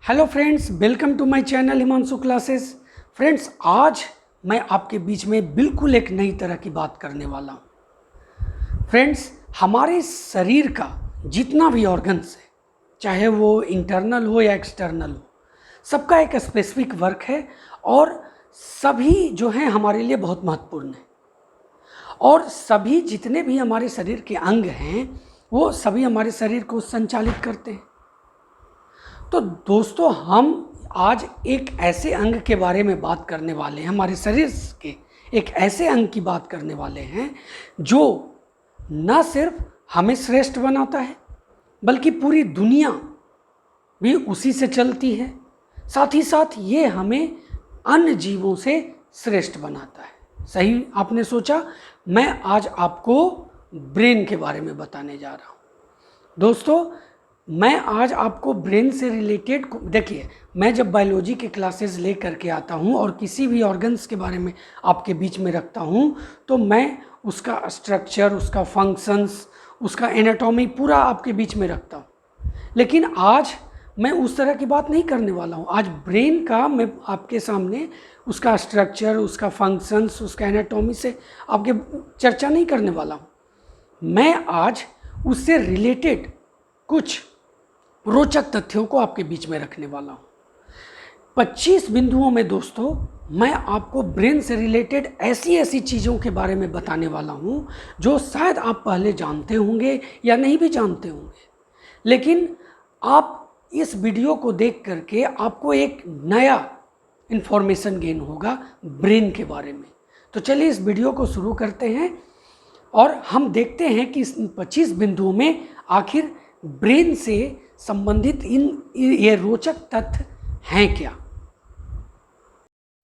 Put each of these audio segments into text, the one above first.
Hello friends, welcome to my channel Himanshu classes. Friends, आज मैं आपके बीच में बिल्कुल एक नई तरह की बात करने वाला हूँ। फ्रेंड्स, हमारे शरीर का जितना भी ऑर्गन्स है, चाहे वो इंटरनल हो या एक्सटर्नल हो, सबका एक स्पेसिफिक वर्क है और सभी जो हैं हमारे लिए बहुत महत्वपूर्ण है। और सभी जितने भी हमारे शरीर के अंग हैं वो सभी हमारे शरीर को संचालित करते हैं। तो दोस्तों, हम आज एक ऐसे अंग के बारे में बात करने वाले हैं, हमारे शरीर के एक ऐसे अंग की बात करने वाले हैं जो न सिर्फ हमें श्रेष्ठ बनाता है बल्कि पूरी दुनिया भी उसी से चलती है। साथ ही साथ ये हमें अन्य जीवों से श्रेष्ठ बनाता है। सही आपने सोचा। मैं आज आपको ब्रेन के बारे में बताने जा रहा हूँ। दोस्तों, मैं आज आपको ब्रेन से रिलेटेड, देखिए, मैं जब बायोलॉजी के क्लासेस ले करके आता हूँ और किसी भी ऑर्गन्स के बारे में आपके बीच में रखता हूँ तो मैं उसका स्ट्रक्चर, उसका फंक्शंस, उसका एनाटॉमी पूरा आपके बीच में रखता हूँ। लेकिन आज मैं उस तरह की बात नहीं करने वाला हूँ। आज ब्रेन का मैं आपके सामने उसका स्ट्रक्चर, उसका फंक्शंस, उसका एनाटॉमी से आपके चर्चा नहीं करने वाला हूँ। मैं आज उससे रिलेटेड कुछ रोचक तथ्यों को आपके बीच में रखने वाला हूँ। 25 बिंदुओं में दोस्तों मैं आपको ब्रेन से रिलेटेड ऐसी ऐसी चीज़ों के बारे में बताने वाला हूँ जो शायद आप पहले जानते होंगे या नहीं भी जानते होंगे, लेकिन आप इस वीडियो को देख करके आपको एक नया इन्फॉर्मेशन गेन होगा ब्रेन के बारे में। तो चलिए इस वीडियो को शुरू करते हैं और हम देखते हैं कि इस 25 बिंदुओं में आखिर ब्रेन से संबंधित ये रोचक तथ्य हैं क्या।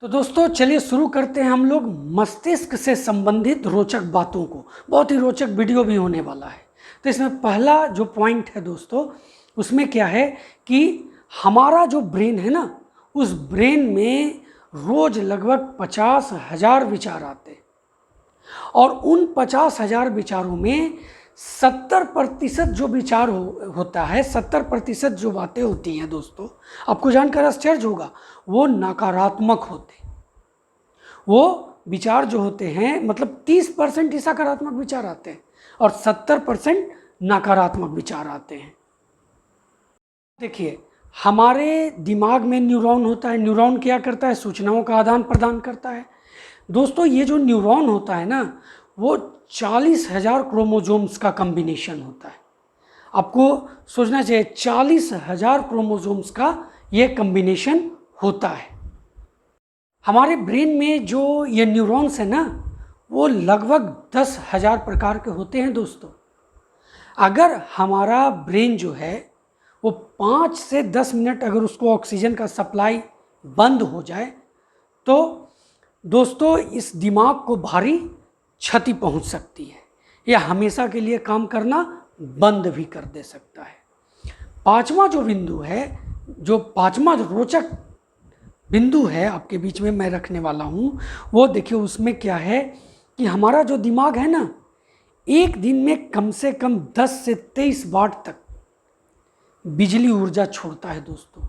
तो दोस्तों, चलिए शुरू करते हैं हम लोग मस्तिष्क से संबंधित रोचक बातों को। बहुत ही रोचक वीडियो भी होने वाला है। तो इसमें पहला जो पॉइंट है दोस्तों, उसमें क्या है कि हमारा जो ब्रेन है ना, उस ब्रेन में रोज लगभग 50,000 विचार आते हैं और उन 50,000 विचारों में 70% जो विचार होता है, 70% जो बातें होती हैं दोस्तों, आपको जानकर आश्चर्य होगा, वो नकारात्मक होते हैं। वो विचार जो होते हैं, मतलब 30% ही सकारात्मक विचार आते हैं और 70% नकारात्मक विचार आते हैं। देखिए, हमारे दिमाग में न्यूरॉन होता है। न्यूरॉन क्या करता है? सूचनाओं का आदान प्रदान करता है। दोस्तों, ये जो न्यूरॉन होता है ना, वो 40,000 क्रोमोसोम्स का कम्बिनेशन होता है। आपको सोचना चाहिए, 40,000 क्रोमोसोम्स का ये कम्बिनेशन होता है। हमारे ब्रेन में जो ये न्यूरॉन्स है ना, वो लगभग 10,000 प्रकार के होते हैं दोस्तों। अगर हमारा ब्रेन जो है वो 5 से 10 मिनट अगर उसको ऑक्सीजन का सप्लाई बंद हो जाए तो दोस्तों इस दिमाग को भारी क्षति पहुंच सकती है या हमेशा के लिए काम करना बंद भी कर दे सकता है। पांचवा जो बिंदु है, जो पांचवा रोचक बिंदु है आपके बीच में मैं रखने वाला हूं, वो देखिए उसमें क्या है कि हमारा जो दिमाग है ना, एक दिन में कम से कम 10 से 23 वाट तक बिजली ऊर्जा छोड़ता है दोस्तों।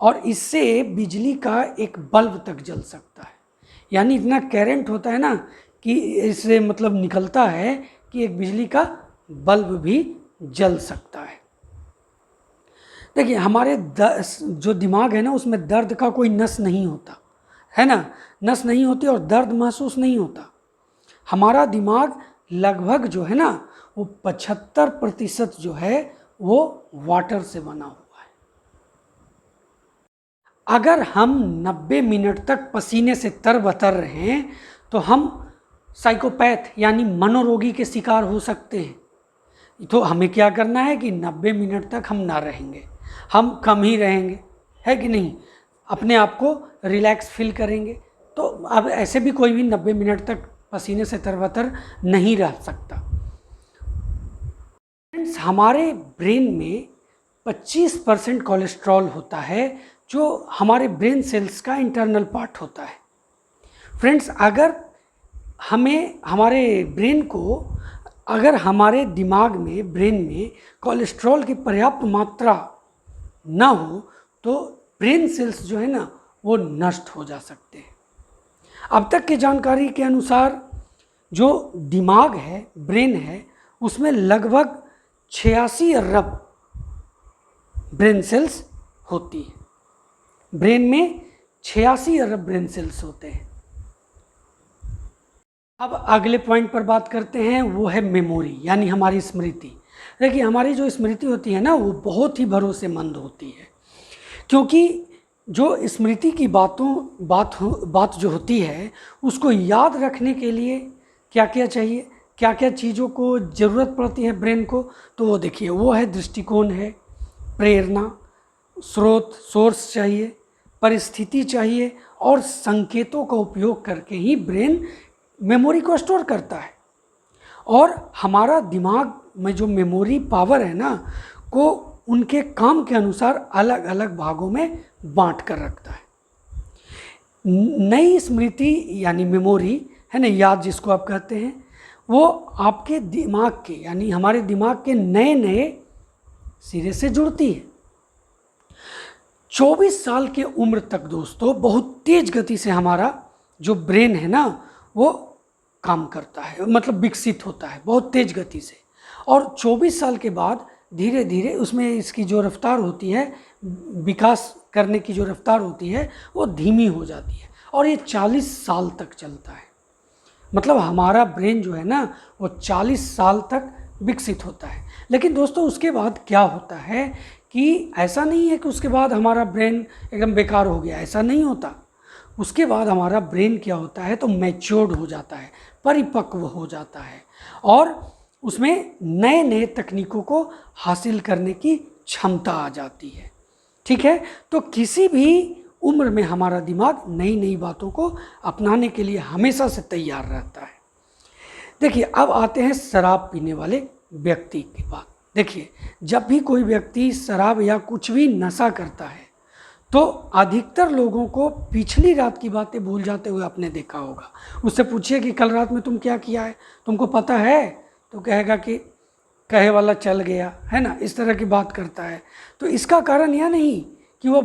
और इससे बिजली का एक बल्ब तक जल सकता है। यानी इतना करंट होता है ना कि इससे मतलब निकलता है कि एक बिजली का बल्ब भी जल सकता है। देखिए, हमारे जो दिमाग है ना, उसमें दर्द का कोई नस नहीं होता है ना, नस नहीं होती और दर्द महसूस नहीं होता। हमारा दिमाग लगभग जो है ना, वो 75% जो है वो वाटर से बना हुआ है। अगर हम 90 मिनट तक पसीने से तरबतर रहें तो हम साइकोपैथ यानी मनोरोगी के शिकार हो सकते हैं। तो हमें क्या करना है कि 90 मिनट तक हम ना रहेंगे, हम कम ही रहेंगे, है कि नहीं, अपने आप को रिलैक्स फील करेंगे। तो अब ऐसे भी कोई भी 90 मिनट तक पसीने से तरबतर नहीं रह सकता। फ्रेंड्स, हमारे ब्रेन में 25% कोलेस्ट्रॉल होता है जो हमारे ब्रेन सेल्स का इंटरनल पार्ट होता है। फ्रेंड्स, अगर हमें हमारे ब्रेन को, अगर हमारे दिमाग में, ब्रेन में कोलेस्ट्रॉल की पर्याप्त मात्रा ना हो तो ब्रेन सेल्स जो है ना वो नष्ट हो जा सकते हैं। अब तक की जानकारी के अनुसार जो दिमाग है, ब्रेन है, उसमें लगभग 86 अरब ब्रेन सेल्स होती है। ब्रेन में 86 अरब ब्रेन सेल्स होते हैं। अब अगले पॉइंट पर बात करते हैं, वो है मेमोरी, यानी हमारी स्मृति। देखिए हमारी जो स्मृति होती है ना वो बहुत ही भरोसेमंद होती है, क्योंकि जो स्मृति की बात जो होती है उसको याद रखने के लिए क्या क्या चाहिए, क्या क्या चीज़ों को ज़रूरत पड़ती है ब्रेन को, तो वो देखिए वो है दृष्टिकोण है, प्रेरणा, स्रोत, सोर्स चाहिए, परिस्थिति चाहिए, और संकेतों का उपयोग करके ही ब्रेन मेमोरी को स्टोर करता है। और हमारा दिमाग में जो मेमोरी पावर है ना को उनके काम के अनुसार अलग अलग भागों में बांट कर रखता है। नई स्मृति यानी मेमोरी है ना, याद जिसको आप कहते हैं, वो आपके दिमाग के यानी हमारे दिमाग के नए नए सिरे से जुड़ती है। 24 साल के उम्र तक दोस्तों बहुत तेज गति से हमारा जो ब्रेन है ना वो काम करता है, मतलब विकसित होता है बहुत तेज गति से। और 24 साल के बाद धीरे धीरे उसमें इसकी जो रफ्तार होती है, विकास करने की जो रफ्तार होती है वो धीमी हो जाती है, और ये 40 साल तक चलता है। मतलब हमारा ब्रेन जो है ना वो 40 साल तक विकसित होता है। लेकिन दोस्तों उसके बाद क्या होता है कि ऐसा नहीं है कि उसके बाद हमारा ब्रेन एकदम बेकार हो गया, ऐसा नहीं होता। उसके बाद हमारा ब्रेन क्या होता है तो मैच्योर्ड हो जाता है, परिपक्व हो जाता है, और उसमें नए नए तकनीकों को हासिल करने की क्षमता आ जाती है। ठीक है, तो किसी भी उम्र में हमारा दिमाग नई नई बातों को अपनाने के लिए हमेशा से तैयार रहता है। देखिए अब आते हैं शराब पीने वाले व्यक्ति की बात। देखिए जब भी कोई व्यक्ति शराब या कुछ भी नशा करता है तो अधिकतर लोगों को पिछली रात की बातें भूल जाते हुए आपने देखा होगा। उससे पूछिए कि कल रात में तुम क्या किया है, तुमको पता है, तो कहेगा कि कहे वाला चल गया, है ना, इस तरह की बात करता है। तो इसका कारण यह नहीं कि वो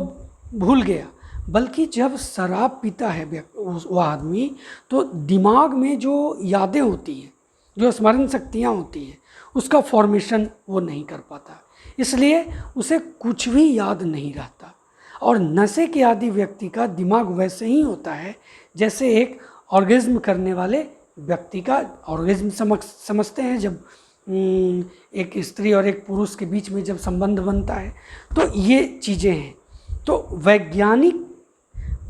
भूल गया, बल्कि जब शराब पीता है वह आदमी तो दिमाग में जो यादें होती हैं, जो स्मरण शक्तियाँ होती हैं, उसका फॉर्मेशन वो नहीं कर पाता, इसलिए उसे कुछ भी याद नहीं रहता। और नशे के आदि व्यक्ति का दिमाग वैसे ही होता है जैसे एक ऑर्गेज्म करने वाले व्यक्ति का। ऑर्गेज्म समझते हैं जब एक स्त्री और एक पुरुष के बीच में जब संबंध बनता है, तो ये चीज़ें हैं। तो वैज्ञानिक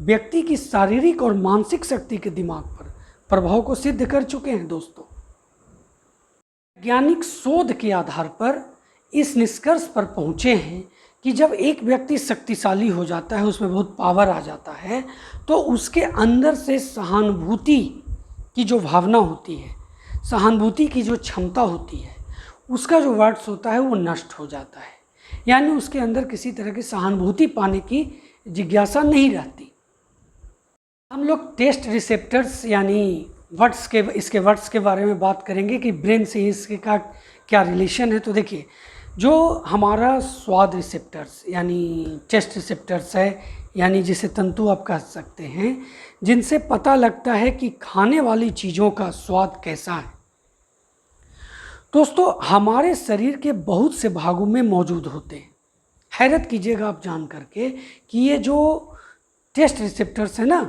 व्यक्ति की शारीरिक और मानसिक शक्ति के दिमाग पर प्रभाव को सिद्ध कर चुके हैं दोस्तों। वैज्ञानिक शोध के आधार पर इस निष्कर्ष पर पहुँचे हैं कि जब एक व्यक्ति शक्तिशाली हो जाता है, उसमें बहुत पावर आ जाता है, तो उसके अंदर से सहानुभूति की जो भावना होती है, सहानुभूति की जो क्षमता होती है, उसका जो वर्ड्स होता है वो नष्ट हो जाता है। यानी उसके अंदर किसी तरह की सहानुभूति पाने की जिज्ञासा नहीं रहती। हम लोग टेस्ट रिसेप्टर्स यानी इसके वर्ड्स के बारे में बात करेंगे कि ब्रेन से इसके का क्या रिलेशन है। तो देखिए जो हमारा स्वाद रिसेप्टर्स यानी टेस्ट रिसेप्टर्स है, यानी जिसे तंतु आप कह सकते हैं, जिनसे पता लगता है कि खाने वाली चीज़ों का स्वाद कैसा है, दोस्तों हमारे शरीर के बहुत से भागों में मौजूद होते हैं। हैरत कीजिएगा आप जान करके कि ये जो टेस्ट रिसेप्टर्स है ना,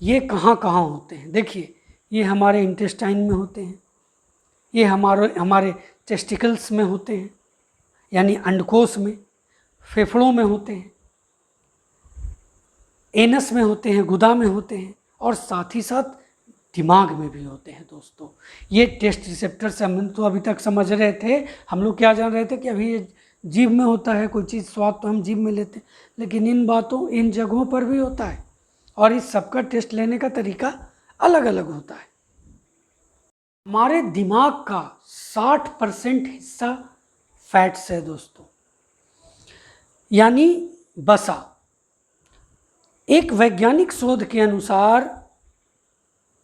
ये कहाँ कहाँ होते हैं। देखिए ये हमारे इंटेस्टाइन में होते हैं, ये हमारे टेस्टिकल्स में होते हैं यानी अंडकोश में, फेफड़ों में होते हैं, एनस में होते हैं, गुदा में होते हैं, और साथ ही साथ दिमाग में भी होते हैं। दोस्तों ये टेस्ट रिसेप्टर से हम तो अभी तक समझ रहे थे, हम लोग क्या जान रहे थे कि अभी ये जीभ में होता है, कोई चीज़ स्वाद तो हम जीभ में लेते हैं, लेकिन इन जगहों पर भी होता है, और इस सबका टेस्ट लेने का तरीका अलग अलग होता है। हमारे दिमाग का 60% हिस्सा फैट्स है दोस्तों, यानी वसा। एक वैज्ञानिक शोध के अनुसार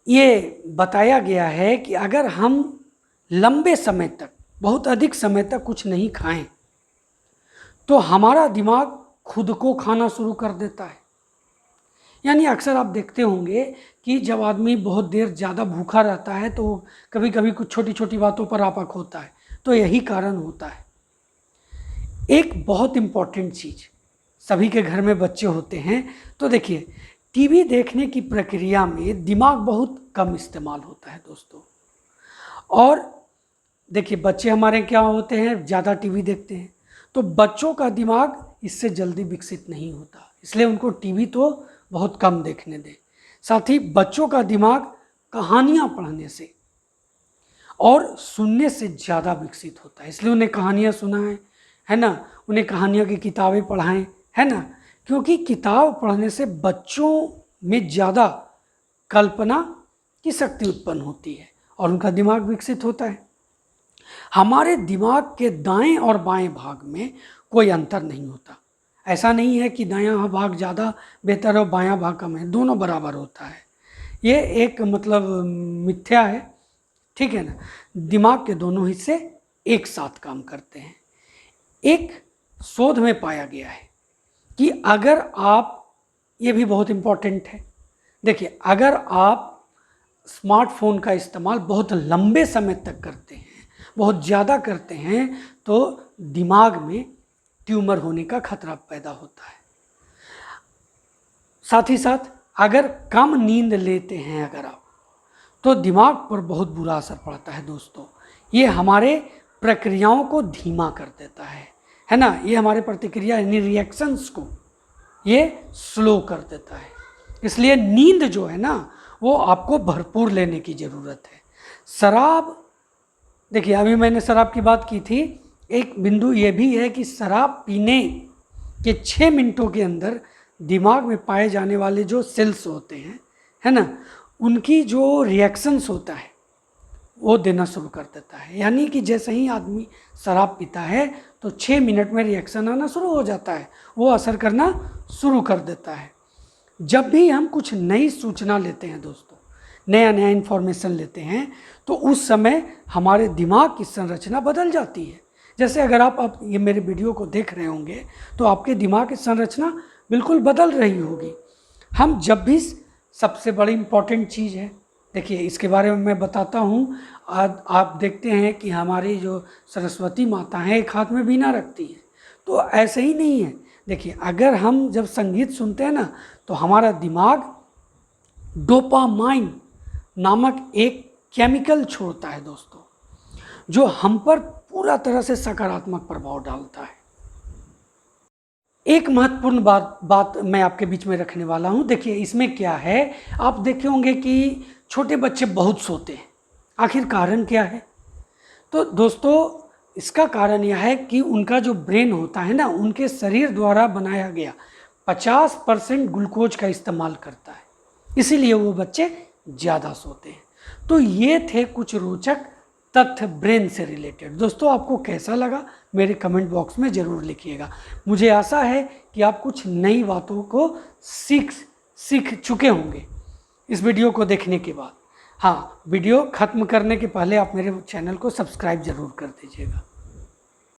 ये बताया गया है कि अगर हम लंबे समय तक, बहुत अधिक समय तक कुछ नहीं खाएं, तो हमारा दिमाग खुद को खाना शुरू कर देता है। यानी अक्सर आप देखते होंगे कि जब आदमी बहुत देर ज़्यादा भूखा रहता है तो कभी कभी कुछ छोटी छोटी बातों पर आपक होता है, तो यही कारण होता है। एक बहुत इम्पॉर्टेंट चीज़, सभी के घर में बच्चे होते हैं, तो देखिए टीवी देखने की प्रक्रिया में दिमाग बहुत कम इस्तेमाल होता है दोस्तों। और देखिए बच्चे हमारे क्या होते हैं, ज़्यादा टीवी देखते हैं, तो बच्चों का दिमाग इससे जल्दी विकसित नहीं होता, इसलिए उनको टीवी तो बहुत कम देखने दें। साथ ही बच्चों का दिमाग कहानियाँ पढ़ने से और सुनने से ज़्यादा विकसित होता है, इसलिए उन्हें कहानियाँ सुनाएं, है ना, उन्हें कहानियों की किताबें पढ़ाएं, है ना, क्योंकि किताब पढ़ने से बच्चों में ज़्यादा कल्पना की शक्ति उत्पन्न होती है और उनका दिमाग विकसित होता है। हमारे दिमाग के दाएं और बाएं भाग में कोई अंतर नहीं होता। ऐसा नहीं है कि दायां भाग ज़्यादा बेहतर और बायां भाग कम है, दोनों बराबर होता है। ये एक मतलब मिथ्या है, ठीक है ना। दिमाग के दोनों हिस्से एक साथ काम करते हैं। एक शोध में पाया गया है कि अगर आप, ये भी बहुत इम्पोर्टेंट है, देखिए अगर आप स्मार्टफोन का इस्तेमाल बहुत लंबे समय तक करते हैं, बहुत ज़्यादा करते हैं, तो दिमाग में ट्यूमर होने का खतरा पैदा होता है। साथ ही साथ अगर कम नींद लेते हैं अगर आप, तो दिमाग पर बहुत बुरा असर पड़ता है दोस्तों। ये हमारे प्रक्रियाओं को धीमा कर देता है ना, ये हमारे प्रतिक्रिया यानी रिएक्शंस को ये स्लो कर देता है। इसलिए नींद जो है ना, वो आपको भरपूर लेने की ज़रूरत है। शराब, देखिए अभी मैंने शराब की बात की थी, एक बिंदु ये भी है कि शराब पीने के 6 मिनटों के अंदर दिमाग में पाए जाने वाले जो सेल्स होते हैं, है ना, उनकी जो रिएक्शंस होता है वो देना शुरू कर देता है। यानी कि जैसे ही आदमी शराब पीता है तो 6 मिनट में रिएक्शन आना शुरू हो जाता है, वो असर करना शुरू कर देता है। जब भी हम कुछ नई सूचना लेते हैं दोस्तों, नया नया इन्फॉर्मेशन लेते हैं, तो उस समय हमारे दिमाग की संरचना बदल जाती है। जैसे अगर आप ये मेरे वीडियो को देख रहे होंगे तो आपके दिमाग की संरचना बिल्कुल बदल रही होगी। हम जब भी, सबसे बड़ी इम्पॉर्टेंट चीज़ है, देखिए इसके बारे में मैं बताता हूँ। आज आप देखते हैं कि हमारी जो सरस्वती माता हैं एक हाथ में वीणा रखती हैं, तो ऐसे ही नहीं है। देखिए अगर हम जब संगीत सुनते हैं ना, तो हमारा दिमाग डोपामाइन नामक एक केमिकल छोड़ता है दोस्तों, जो हम पर पूरा तरह से सकारात्मक प्रभाव डालता है। एक महत्वपूर्ण बात मैं आपके बीच में रखने वाला हूँ। देखिए इसमें क्या है, आप देखे होंगे कि छोटे बच्चे बहुत सोते हैं, आखिर कारण क्या है? तो दोस्तों इसका कारण यह है कि उनका जो ब्रेन होता है ना, उनके शरीर द्वारा बनाया गया 50% ग्लूकोज का इस्तेमाल करता है, इसीलिए वो बच्चे ज़्यादा सोते हैं। तो ये थे कुछ रोचक तथ्य ब्रेन से रिलेटेड। दोस्तों आपको कैसा लगा मेरे कमेंट बॉक्स में ज़रूर लिखिएगा। मुझे आशा है कि आप कुछ नई बातों को सीख चुके होंगे इस वीडियो को देखने के बाद। हाँ, वीडियो ख़त्म करने के पहले आप मेरे चैनल को सब्सक्राइब ज़रूर कर दीजिएगा।